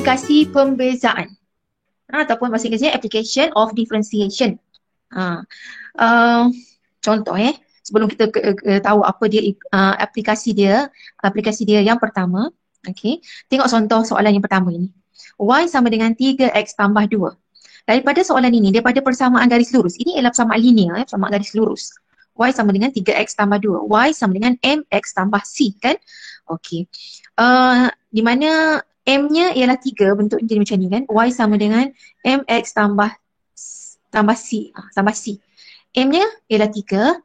aplikasi pembezaan ataupun bahasa Inggerisnya application of differentiation. Ha. Contoh sebelum kita tahu apa dia aplikasi dia yang pertama, okey. Tengok contoh soalan yang pertama ini. Y sama dengan 3x tambah 2. Daripada soalan ini, daripada persamaan garis lurus, ini ialah persamaan linear, persamaan garis lurus. Y sama dengan 3x tambah 2. Y sama dengan mx tambah c, kan? Okey. Di mana M-nya ialah 3, bentuknya jadi macam ni kan. Y sama dengan mx tambah c. Tambah c. M-nya ialah 3,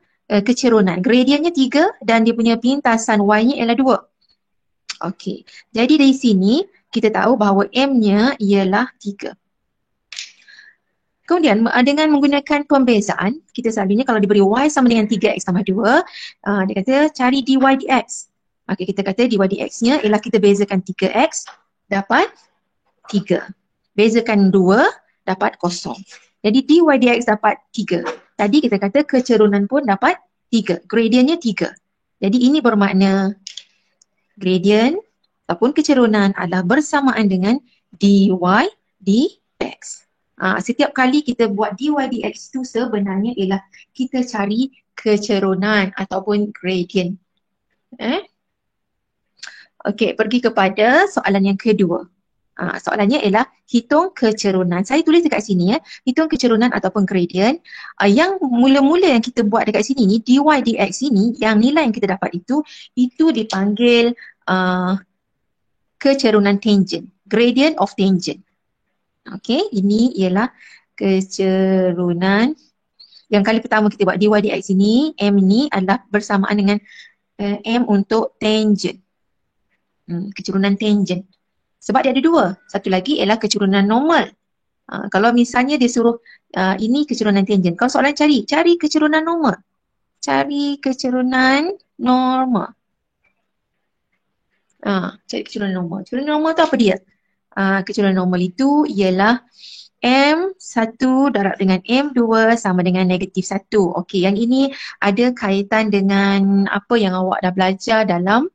kecerunan. Gradiennya 3 dan dia punya pintasan Y-nya ialah 2. Okey. Jadi dari sini kita tahu bahawa M-nya ialah 3. Kemudian dengan menggunakan pembezaan, kita selalunya kalau diberi Y sama dengan 3x tambah 2, dia kata cari dy dx. Okey, kita kata dy dx-nya ialah kita bezakan 3x dapat 3. Bezakan 2 dapat 0. Jadi dy dx dapat 3. Tadi kita kata kecerunan pun dapat 3. Gradiennya 3. Jadi ini bermakna gradien ataupun kecerunan adalah bersamaan dengan dy dx. Setiap kali kita buat dy dx tu sebenarnya ialah kita cari kecerunan ataupun gradien. Okey, pergi kepada soalan yang kedua. Soalannya ialah hitung kecerunan. Saya tulis dekat sini hitung kecerunan ataupun gradien. Yang mula-mula yang kita buat dekat sini ni, dy dx ini, yang nilai yang kita dapat itu dipanggil kecerunan tangent, gradient of tangent. Okey, ini ialah kecerunan. Yang kali pertama kita buat dy dx ini, m ni adalah bersamaan dengan m untuk tangent. Kecerunan tangent. Sebab dia ada dua. Satu lagi ialah kecerunan normal. Kalau misalnya dia suruh ini kecerunan tangent. Kalau soalan cari kecerunan normal. Cari kecerunan normal. Cari kecerunan normal. Kecerunan normal tu apa dia? Kecerunan normal itu ialah M1 darab dengan M2 sama dengan negatif 1. Okey, yang ini ada kaitan dengan apa yang awak dah belajar dalam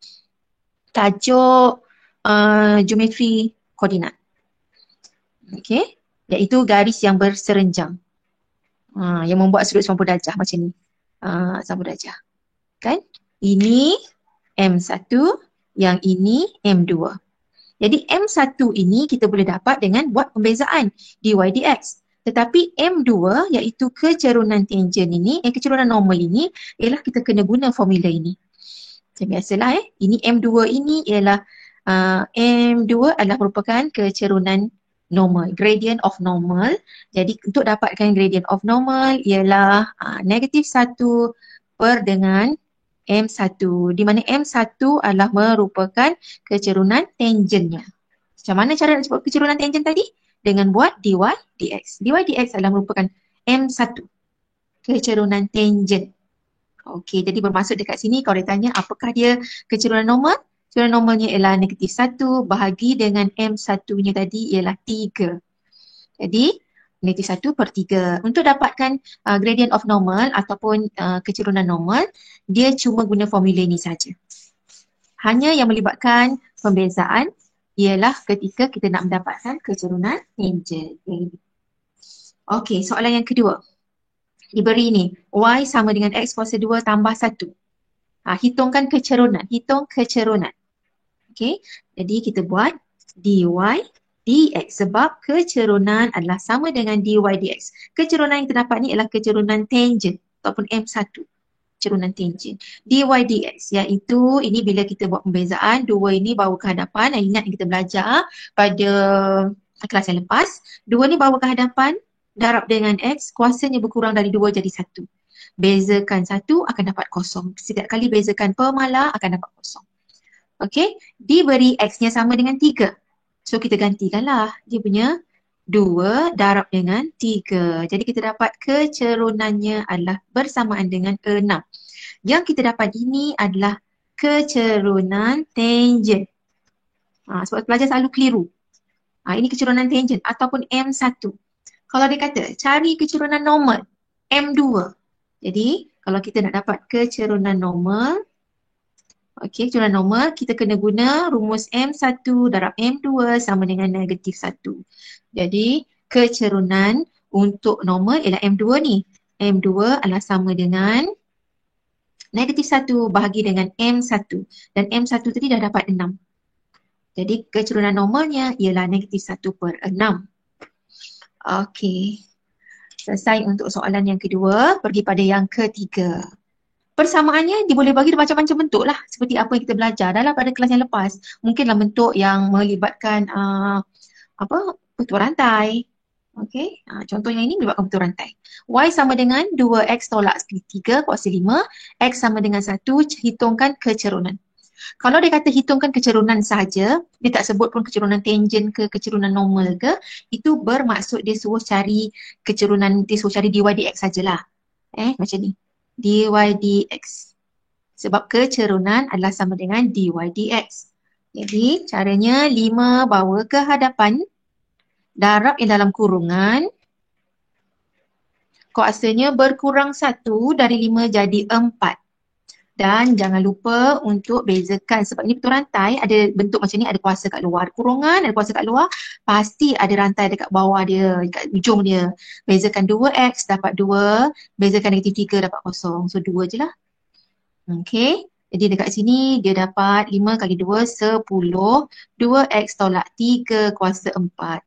tajuk geometri koordinat. Okey, iaitu garis yang berserenjang. Yang membuat sudut 90 darjah macam ni. 90 darjah. Kan? Ini M1, yang ini M2. Jadi M1 ini kita boleh dapat dengan buat pembezaan dy dx. Tetapi M2 iaitu kecerunan tangent ini, kecerunan normal ini ialah kita kena guna formula ini. Macam biasalah ini M2 ini ialah M2 adalah merupakan kecerunan normal, gradient of normal. Jadi untuk dapatkan gradient of normal ialah negatif 1 per dengan M1, di mana M1 adalah merupakan kecerunan tangentnya. Macam mana cara nak sebut kecerunan tangent tadi? Dengan buat dy dx. Dy dx adalah merupakan M1, kecerunan tangent. Okey, jadi bermaksud dekat sini kalau ditanya apakah dia kecerunan normal? Kecerunan normalnya ialah negatif 1 bahagi dengan M1-nya tadi ialah 3. Jadi negatif 1 per 3. Untuk dapatkan gradient of normal ataupun kecerunan normal, dia cuma guna formula ini saja. Hanya yang melibatkan pembezaan ialah ketika kita nak mendapatkan kecerunan tangent. Okey, soalan yang kedua. Diberi ni, y sama dengan x kuasa 2 tambah 1. Hitungkan kecerunan. Hitung kecerunan. Okey, jadi kita buat dy dx sebab kecerunan adalah sama dengan dy dx. Kecerunan yang terdapat ni adalah kecerunan tangent ataupun M1, kecerunan tangent. Dy dx iaitu ini bila kita buat pembezaan, dua ini bawa ke hadapan. Ingat yang kita belajar pada kelas yang lepas. Dua ni bawa ke hadapan, darab dengan x, kuasanya berkurang dari 2 jadi 1. Bezakan 1 akan dapat 0. Setiap kali bezakan pemalar akan dapat 0. Okey, diberi x-nya sama dengan 3. So kita gantikanlah dia punya 2 darab dengan 3. Jadi kita dapat kecerunannya adalah bersamaan dengan 6. Yang kita dapat ini adalah kecerunan tangent. Sebab pelajar selalu keliru. Ini kecerunan tangent ataupun M1. Kalau dia kata cari kecerunan normal, M2. Jadi kalau kita nak dapat kecerunan normal, Okey, kecerunan normal kita kena guna rumus M1 darab M2 sama dengan -1. Jadi kecerunan untuk normal ialah M2 ni. M2 adalah sama dengan -1 bahagi dengan M1. Dan M1 tadi dah dapat 6. Jadi kecerunan normalnya ialah -1/6. Okey. Selesai untuk soalan yang kedua. Pergi pada yang ketiga. Persamaannya dia boleh bagi macam-macam bentuk lah. Seperti apa yang kita belajar dalam pada kelas yang lepas. Mungkinlah bentuk yang melibatkan bentuk rantai. Okey, contohnya ini melibatkan bentuk rantai. Y sama dengan 2X tolak 3 kuasa 5. X sama dengan 1, hitungkan kecerunan. Kalau dia kata hitungkan kecerunan sahaja, dia tak sebut pun kecerunan tangent ke kecerunan normal ke, itu bermaksud dia suruh cari kecerunan, dia suruh cari dy dx sajalah. Macam ni. Dy dx. Sebab kecerunan adalah sama dengan dy dx. Jadi caranya 5 bawa ke hadapan, darab yang dalam kurungan, kuasanya berkurang 1 dari 5 jadi 4. Dan jangan lupa untuk bezakan, sebab ini bentuk rantai, ada bentuk macam ni, ada kuasa kat luar kurungan, ada kuasa kat luar, pasti ada rantai dekat bawah dia, dekat ujung dia. Bezakan 2x dapat 2, bezakan -3 dapat 0. So 2 je lah. Okey, jadi dekat sini dia dapat 5 kali 2, 10. 2x tolak 3 kuasa 4.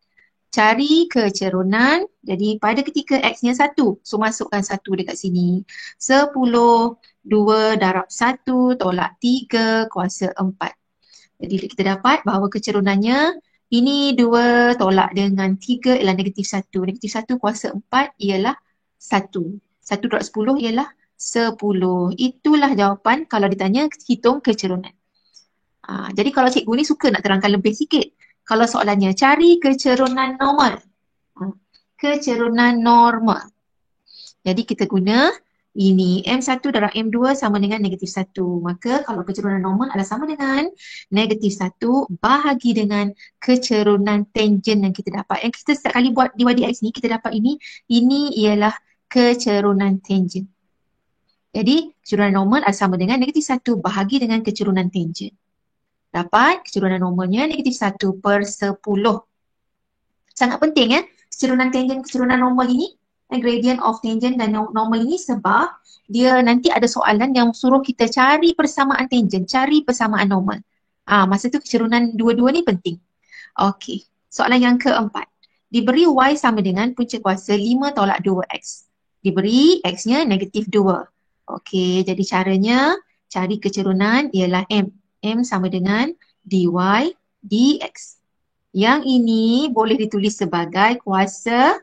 Cari kecerunan, jadi pada ketika x-nya 1, so masukkan 1 dekat sini. 10, 2 darab 1 tolak 3 kuasa 4. Jadi kita dapat bahawa kecerunannya, ini 2 tolak dengan 3 ialah -1. -1 kuasa 4 ialah 1. 1 darab 10 ialah 10. Itulah jawapan kalau ditanya hitung kecerunan. Jadi kalau cikgu ni suka nak terangkan lebih sikit. Kalau soalannya cari kecerunan normal. Kecerunan normal. Jadi kita guna ini M1 darab M2 sama dengan -1. Maka kalau kecerunan normal adalah sama dengan -1 bahagi dengan kecerunan tangent yang kita dapat. Yang kita setiap kali buat dy dx ni kita dapat ini ialah kecerunan tangent. Jadi kecerunan normal adalah sama dengan -1 bahagi dengan kecerunan tangent. Dapat kecerunan normalnya -1/10. Sangat penting kecerunan tangent, kecerunan normal ini, gradient of tangent dan normal ini, sebab dia nanti ada soalan yang suruh kita cari persamaan tangent, cari persamaan normal. Masa tu kecerunan dua-dua ni penting. Okey, soalan yang keempat. Diberi y sama dengan punca kuasa 5 tolak 2x. Diberi x-nya -2. Okey, jadi caranya cari kecerunan ialah m. M sama dengan dy dx. Yang ini boleh ditulis sebagai kuasa,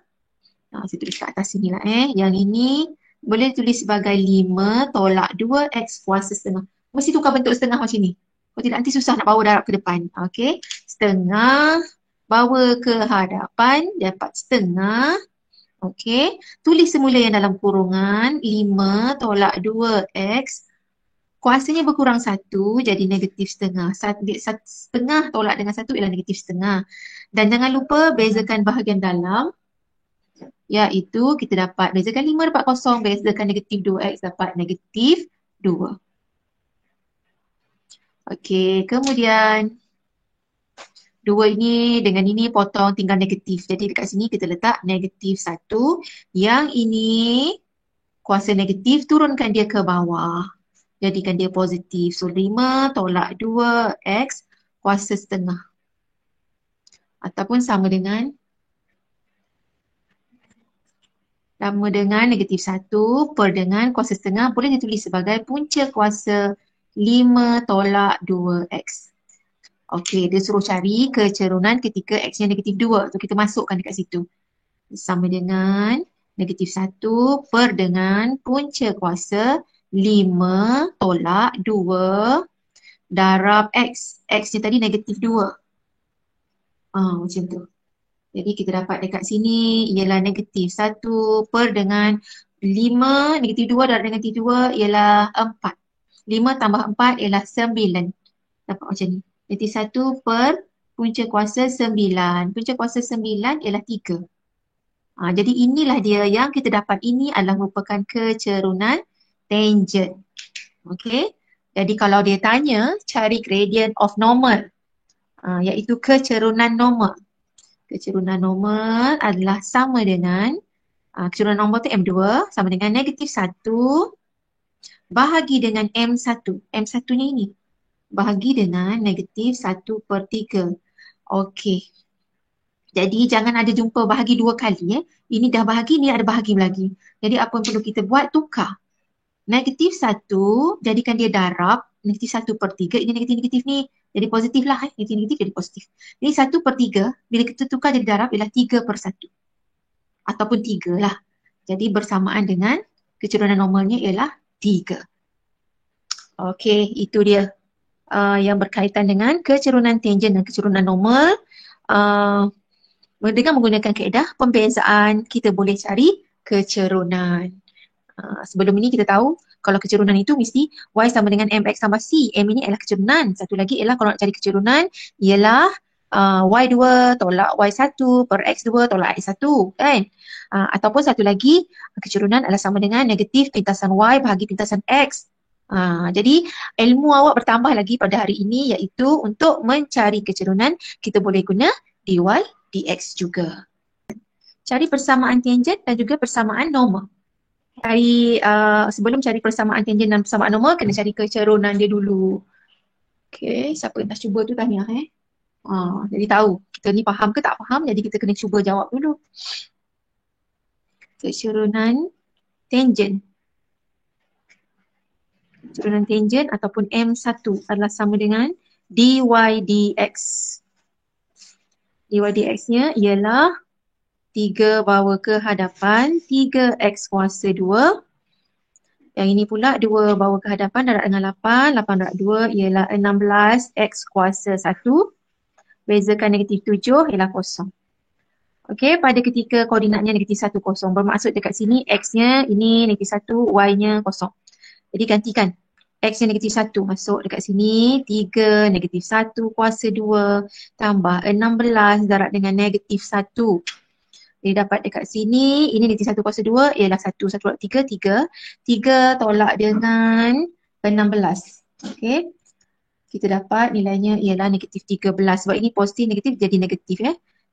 saya tulis kat atas sini lah Yang ini boleh ditulis sebagai 5 tolak 2x kuasa setengah. Mesti tukar bentuk setengah macam ni. Kalau tidak nanti susah nak bawa darab ke depan. Okey, setengah bawa ke hadapan, dapat setengah. Okey, tulis semula yang dalam kurungan 5 tolak 2x. Kuasanya berkurang 1 jadi -1/2. Setengah tolak dengan 1 ialah -1/2. Dan jangan lupa bezakan bahagian dalam, iaitu kita dapat bezakan 5 dapat 0, bezakan -2x dapat -2. Okey, kemudian 2 ini dengan ini potong tinggal negatif. Jadi dekat sini kita letak -1. Yang ini kuasa negatif, turunkan dia ke bawah. Jadikan dia positif. So 5 tolak 2x kuasa setengah. Ataupun sama dengan -1 per dengan kuasa setengah, boleh ditulis sebagai punca kuasa 5 tolak 2x. Okey, dia suruh cari kecerunan ketika x-nya -2. So kita masukkan dekat situ. Sama dengan -1 per dengan punca kuasa 5 tolak 2 darab x. X-nya tadi -2. Macam tu. Jadi kita dapat dekat sini ialah -1 per dengan 5, -2 darab dengan -2 ialah 4. 5 tambah 4 ialah 9. Dapat macam ni. -1 per punca kuasa 9. Punca kuasa 9 ialah 3. Jadi inilah dia yang kita dapat. Ini adalah merupakan kecerunan tangent. Okey. Jadi kalau dia tanya cari gradient of normal, iaitu kecerunan normal. Kecerunan normal adalah sama dengan kecerunan normal tu M2 sama dengan negatif 1 bahagi dengan M1. M1-nya ini bahagi dengan negatif 1/3. Okey. Jadi jangan ada jumpa bahagi dua kali. Ini dah bahagi, ni ada bahagi lagi. Jadi apa yang perlu kita buat? Tukar. Negatif 1, jadikan dia darab. Negatif 1/3, ini negatif-negatif ni. Jadi positif lah. Negatif-negatif jadi positif. Jadi 1/3, bila kita tukar jadi darab ialah 3/1. Ataupun 3 lah. Jadi bersamaan dengan kecerunan normalnya ialah 3. Okey, itu dia yang berkaitan dengan kecerunan tangent dan kecerunan normal. Dengan menggunakan kaedah pembezaan, kita boleh cari kecerunan. Sebelum ini kita tahu kalau kecerunan itu mesti Y sama dengan MX tambah C. M ini adalah kecerunan. Satu lagi ialah kalau nak cari kecerunan ialah Y2 tolak Y1 per X2 tolak X1 kan. Ataupun satu lagi kecerunan adalah sama dengan negatif pintasan Y bahagi pintasan X. Jadi ilmu awak bertambah lagi pada hari ini, iaitu untuk mencari kecerunan kita boleh guna dy dx juga. Cari persamaan tangent dan juga persamaan normal. Sebelum cari persamaan tangent dan persamaan normal, kena cari kecerunan dia dulu. Okey, siapa yang dah cuba tu tanya jadi tahu kita ni faham ke tak faham, jadi kita kena cuba jawab dulu. Kecerunan tangent. Kecerunan tangent ataupun M1 adalah sama dengan dy dx. Dy dx-nya ialah 3 bawa ke hadapan 3x kuasa 2. Yang ini pula 2 bawa ke hadapan darab dengan 8. 8 darab 2 ialah 16x kuasa 1. Bezakan negatif 7 ialah kosong. Okey, pada ketika koordinatnya negatif 1, kosong. Bermaksud dekat sini x-nya ini negatif 1, y-nya kosong. Jadi gantikan. X-nya negatif 1 masuk dekat sini. 3 negatif 1 kuasa 2 tambah 16 darab dengan negatif 1. Jadi dapat dekat sini, ini negatif 1 kuasa 2 ialah 1. 1 darab 3, 3. 3 tolak dengan 16. Okey. Kita dapat nilainya ialah negatif 13. Sebab ini positif, negatif jadi negatif.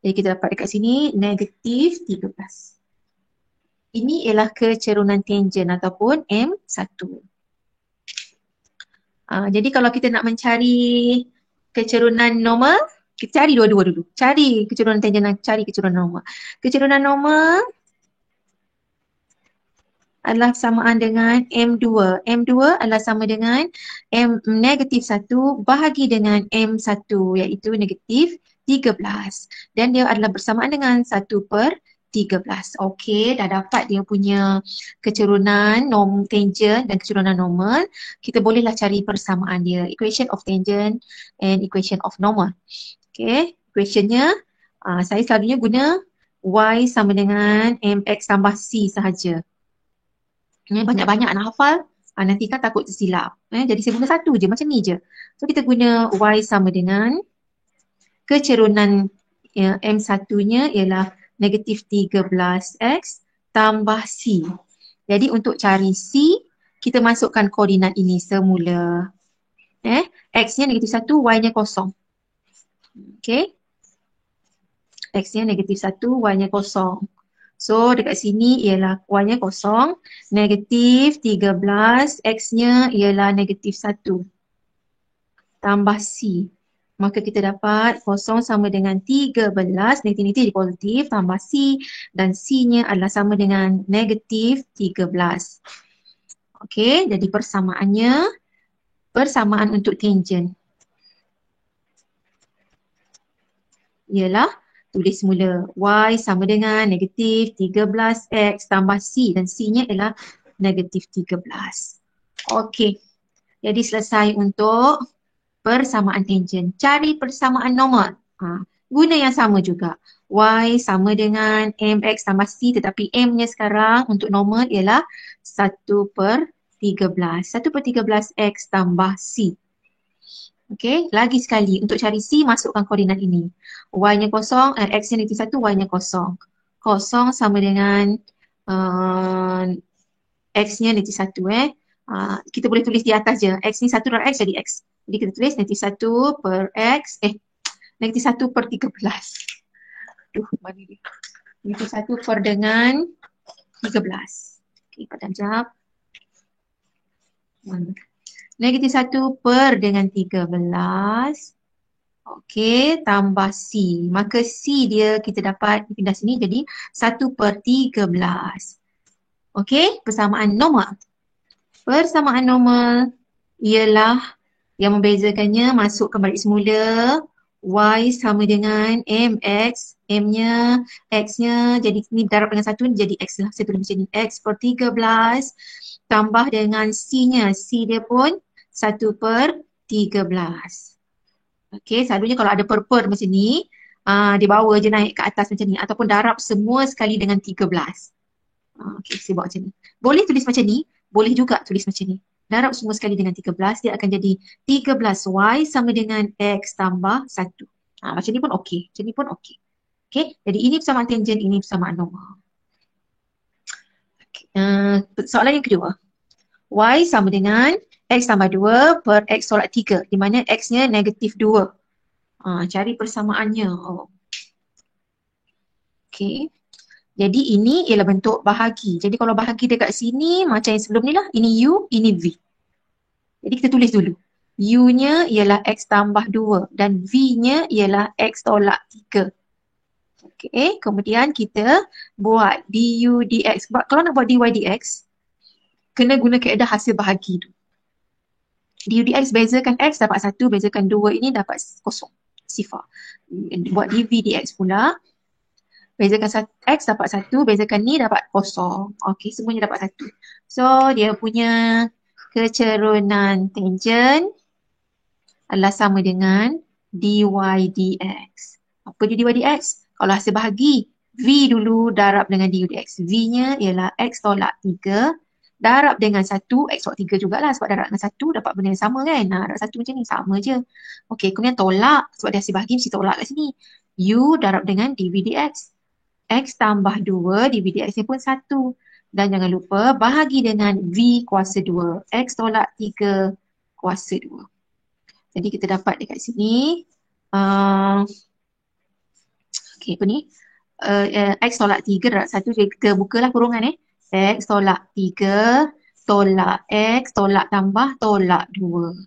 Jadi kita dapat dekat sini negatif 13. Ini ialah kecerunan tangent ataupun M1. Jadi kalau kita nak mencari kecerunan normal, kita cari dua-dua dulu. Cari kecerunan tangent dan cari kecerunan normal. Kecerunan normal adalah samaan dengan M2. M2 adalah sama dengan M negatif 1 bahagi dengan M1 iaitu negatif 13. Dan dia adalah bersamaan dengan 1/13. Okey, dah dapat dia punya kecerunan tangent dan kecerunan normal. Kita bolehlah cari persamaan dia. Equation of tangent and equation of normal. Okey, equationnya saya selalunya guna Y sama dengan MX tambah C sahaja. Banyak-banyak nak hafal, nanti kan takut tersilap. Jadi saya guna satu je, macam ni je. So kita guna Y sama dengan kecerunan M1-nya ialah negatif 13x tambah C. Jadi untuk cari C, kita masukkan koordinat ini semula. X-nya negatif 1, Y-nya kosong. Okey. X-nya negatif 1, Y-nya kosong. So dekat sini ialah Y-nya kosong, negatif 13, X-nya ialah negatif 1 tambah C. Maka kita dapat kosong sama dengan 13, negatif-negatif jadi positif, tambah C dan C-nya adalah sama dengan negatif 13. Okey, jadi persamaannya, persamaan untuk tangent ialah tulis semula Y sama dengan negatif 13X tambah C dan C-nya ialah negatif 13. Okey, jadi selesai untuk persamaan tangent. Cari persamaan normal. Guna yang sama juga. Y sama dengan MX tambah C tetapi M-nya sekarang untuk normal ialah 1/13. 1/13X tambah C. Okey, lagi sekali untuk cari C masukkan koordinat ini. Y-nya kosong, X-nya negatif 1, Y-nya kosong. Kosong sama dengan X-nya negatif 1 Kita boleh tulis di atas je. X ni 1 darab X jadi X. Jadi kita tulis negatif 1 per X. Negatif 1 per 13. Aduh, mana dia? Negatif 1 per dengan 13. Okey, padam jap. Negatif 1 per dengan 13. Okey, tambah C. Maka C dia kita dapat pindah sini jadi 1 per 13. Okey, persamaan normal. Persamaan normal ialah yang membezakannya masuk ke baris semula. Y sama dengan MX. M-nya, X-nya jadi ni darab dengan 1 jadi X lah. Saya tulis macam ni. X per 13 tambah dengan C-nya. C dia pun 1 per 13. Okey, selalunya kalau ada per macam ni, dia bawa je naik ke atas macam ni ataupun darab semua sekali dengan 13. Okey, saya buat macam ni. Boleh tulis macam ni, boleh juga tulis macam ni. Darab semua sekali dengan 13, dia akan jadi 13Y sama dengan X tambah 1. Macam ni pun okey. Macam ni pun okey. Okey, jadi ini persamaan tangent, ini persamaan normal. Okay. Soalan yang kedua. Y sama dengan X tambah 2 per X tolak 3, di mana X-nya negatif 2. Cari persamaannya. Okey. Jadi ini ialah bentuk bahagi. Jadi kalau bahagi dekat sini macam yang sebelum ni lah. Ini U, ini V. Jadi kita tulis dulu. U-nya ialah X tambah 2 dan V-nya ialah X tolak 3. Okey, kemudian kita buat du dx. Kalau nak buat dy dx, kena guna kaedah hasil bahagi tu. Du dx bezakan X dapat 1, bezakan 2 ini dapat kosong. Sifar. Buat dv dx pula. Bezakan X dapat 1, bezakan ni dapat kosong. Okey, semuanya dapat 1. So, dia punya kecerunan tangent adalah sama dengan dy dx. Apa dia dy dx? Kalau hasil bahagi, V dulu darab dengan du dx. V-nya ialah X tolak 3 darab dengan 1, X tolak 3 jugalah sebab darab dengan 1 dapat benda yang sama kan. Darab 1 macam ni, sama je. Okey, kemudian tolak sebab dia hasil bahagi mesti tolak kat sini. U darab dengan dv dx. X tambah 2, dv dx ni pun 1. Dan jangan lupa bahagi dengan V kuasa 2. X tolak 3 kuasa 2. Jadi kita dapat dekat sini. Okey, apa ni? X tolak 3 darab 1. Jadi kita bukalah kurungan X tolak 3 tolak X tolak tambah tolak 2.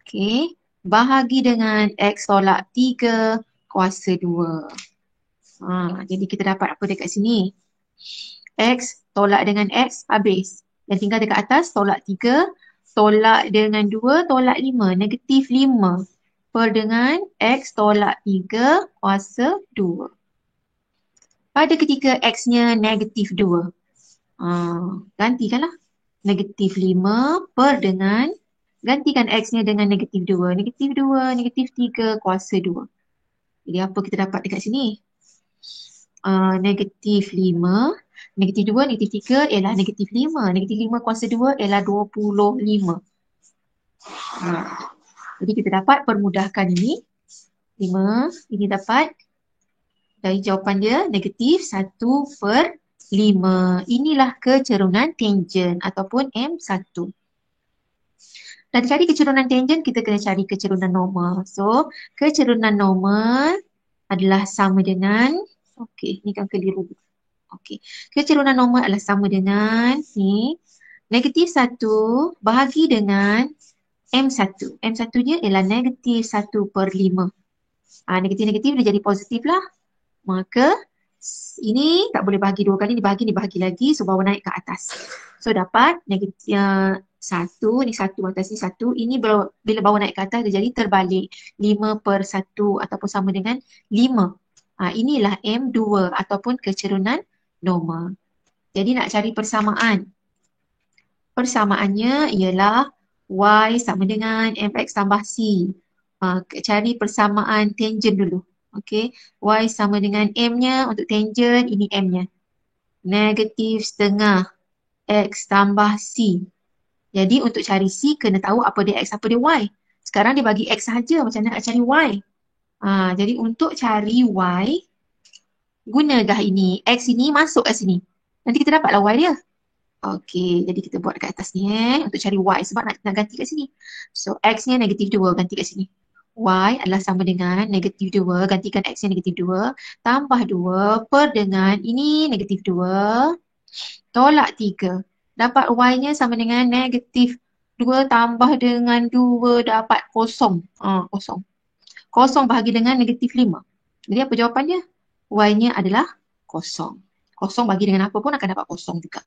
Okey. Bahagi dengan X tolak 3 kuasa 2. Jadi kita dapat apa dekat sini? X tolak dengan X habis. Dan tinggal dekat atas tolak 3 tolak dengan 2 tolak 5. Negatif 5 per dengan X tolak 3 kuasa 2. Pada ketika X-nya negatif 2. Gantikanlah. Negatif 5 per dengan, gantikan X-nya dengan negatif 2. Negatif 2, negatif 3 kuasa 2. Jadi apa kita dapat dekat sini? Negatif 5, negatif 2, negatif 3 ialah negatif 5. Negatif 5 kuasa 2 ialah 25. Jadi kita dapat permudahkan ini. 5, ini dapat dari jawapan dia negatif 1 per 5. Inilah kecerunan tangent ataupun M1. Dan cari kecerunan tangent, kita kena cari kecerunan normal. So, kecerunan normal adalah sama dengan, okey, ni kan keliru. Okey, kecerunan normal adalah sama dengan ni, negatif 1 bahagi dengan M1. M1-nya ialah negatif 1 per 5. Negatif-negatif dia jadi positif lah. Maka ini tak boleh bahagi 2 kali, dibahagi lagi, so bawa naik ke atas. So dapat negatif 1, ni 1 atas ni 1, ini bila bawa naik ke atas dia jadi terbalik 5 per 1 ataupun sama dengan 5. Inilah M2 ataupun kecerunan normal. Jadi nak cari persamaan. Persamaannya ialah Y sama dengan MX tambah C. Cari persamaan tangent dulu. Okey, Y sama dengan M-nya untuk tangent, ini M-nya. Negatif setengah X tambah C. Jadi untuk cari C kena tahu apa dia X, apa dia Y. Sekarang dia bagi X sahaja, macam mana nak cari Y? Jadi untuk cari Y, gunalah ini. X ini masuk kat sini. Nanti kita dapatlah Y dia. Okey, jadi kita buat dekat atas ni untuk cari Y sebab nak ganti kat sini. So X-nya negatif 2, ganti kat sini. Y adalah sama dengan negatif 2, gantikan X-nya negatif 2, tambah 2 per dengan ini negatif 2, tolak 3. Dapat Y-nya sama dengan negatif 2 tambah dengan 2 dapat kosong. Kosong. Kosong bahagi dengan negatif 5. Jadi apa jawapannya? Y-nya adalah kosong. Kosong bagi dengan apa pun akan dapat kosong juga.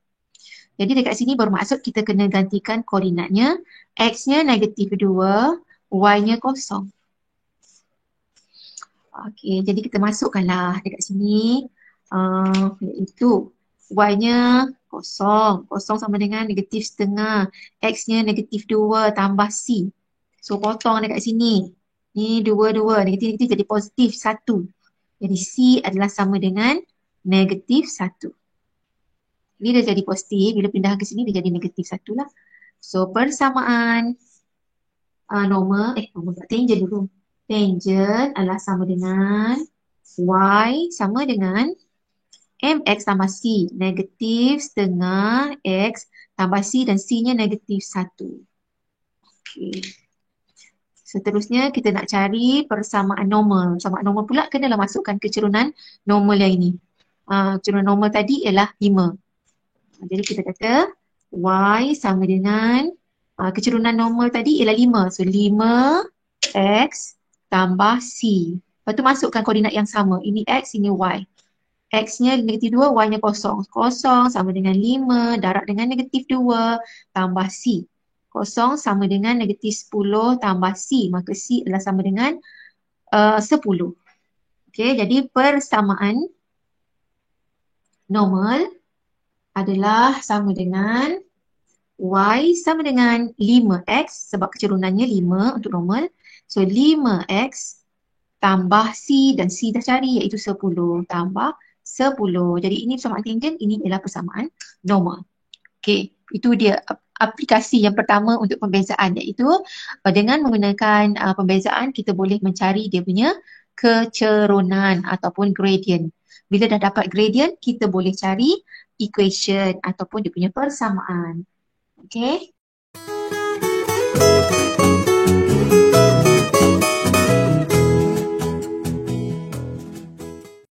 Jadi dekat sini bermaksud kita kena gantikan koordinatnya. X-nya negatif 2, Y-nya kosong. Okey, jadi kita masukkanlah dekat sini. Iaitu Y-nya kosong. Kosong sama dengan negatif setengah. X-nya negatif 2 tambah C. So potong dekat sini. Ni 2, negatif-negatif jadi positif 1. Jadi C adalah sama dengan negatif 1. Ini dah jadi positif, bila pindah ke sini dia jadi negatif 1 lah. So persamaan normal, tangent dulu. Tangent adalah sama dengan Y sama dengan MX tambah C. Negatif setengah X tambah C dan C-nya negatif 1. Okey. Seterusnya kita nak cari persamaan normal. Persamaan normal pula kenalah masukkan kecerunan normal yang ini. Kecerunan normal tadi ialah 5. Jadi kita kata Y sama dengan kecerunan normal tadi ialah 5. So 5X tambah C. Lepas tu masukkan koordinat yang sama. Ini X, ini Y. X-nya negatif 2, Y-nya kosong. Kosong sama dengan 5 darab dengan negatif 2 tambah C. Kosong sama dengan negatif 10 tambah C. Maka C adalah sama dengan 10. Okey, jadi persamaan normal adalah sama dengan Y sama dengan 5X sebab kecerunannya 5 untuk normal. So 5X tambah C dan C dah cari iaitu 10 tambah 10. Jadi ini persamaan tangent, ini adalah persamaan normal. Okey, itu dia aplikasi yang pertama untuk pembezaan iaitu dengan menggunakan pembezaan kita boleh mencari dia punya kecerunan ataupun gradient. Bila dah dapat gradient, kita boleh cari equation ataupun dia punya persamaan. Okey.